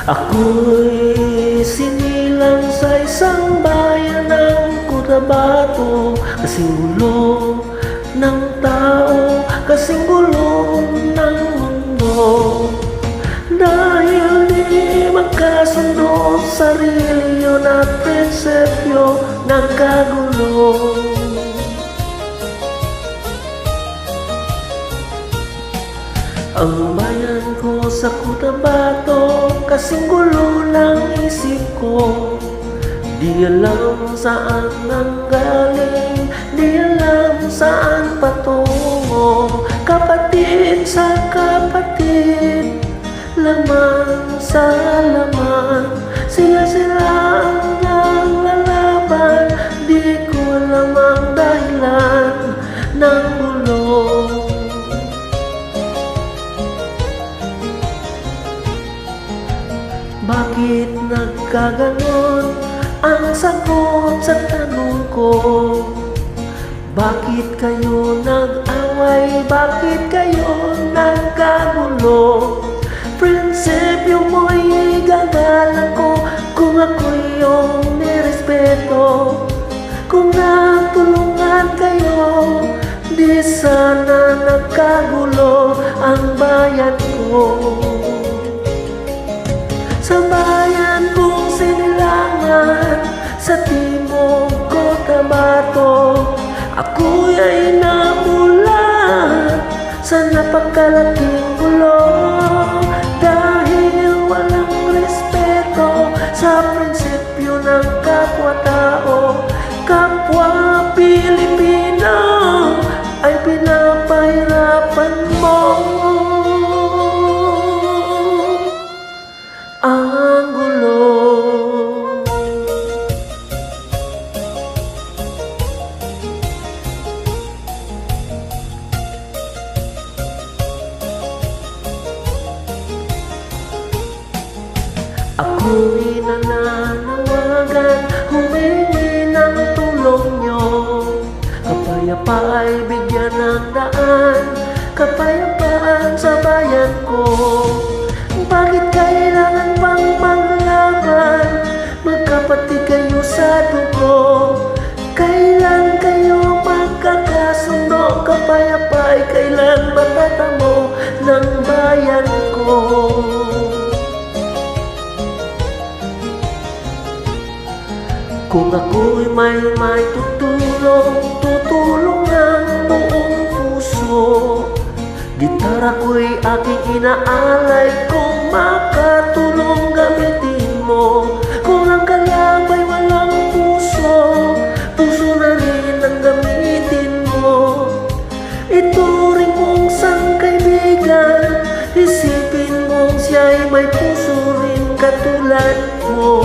Ako'y sinilang sa isang bayan ng Cotabato. Kasing gulo ng tao, kasing gulo ng mundo. Dahil di magkasundo, sarili yun at prinsipyo nagkagulo. Ang bayan ko sa Cotabato, kasing gulo ng isip ko. Di alam saan nanggaling, di alam saan patungo. Kapatid sa kapatid, laman sa laman, sila ang naglalaban. Di ko alam ang dahilan ng gulo. Bakit nagkaganon? Ang sagot sa tanong ko. Bakit kayo nag-away? Bakit kayo nagkagulo? Prinsipyo mo'y gagalang ko kung ako'y iyong nirespeto. Kung natulungan kayo, di sana nagkagulo ang bayan ko. Sa bayan kong sinilangan, sa timog Cotabato, ako'y ay namulat sa napakalaking gulo. Dahil walang respeto sa prinsipyo ng kapwa-tao, kapwa Pilipino ay pinapahirapan mo. Ang gulo. Ako'y nananawagan, humingi ng tulong nyo. Kapayapa'y bigyan ng daan, kapayapaan sa bayan ko. Bakit kailangan pang maglaban? Magkapatid kayo sa dugo. Kailan kayo magkakasundo? Kapayapa'y kailan matatamo ng bayan ko? Kung ako'y may tutulong, tutulong ng buong puso. Gitara ko'y aking inaalay, kung makatulong gamitin mo. Kung ang kalabay walang puso, puso na rin ang gamitin mo. Ituring mong sangkaibigan, isipin mong siya'y may puso rin katulad mo.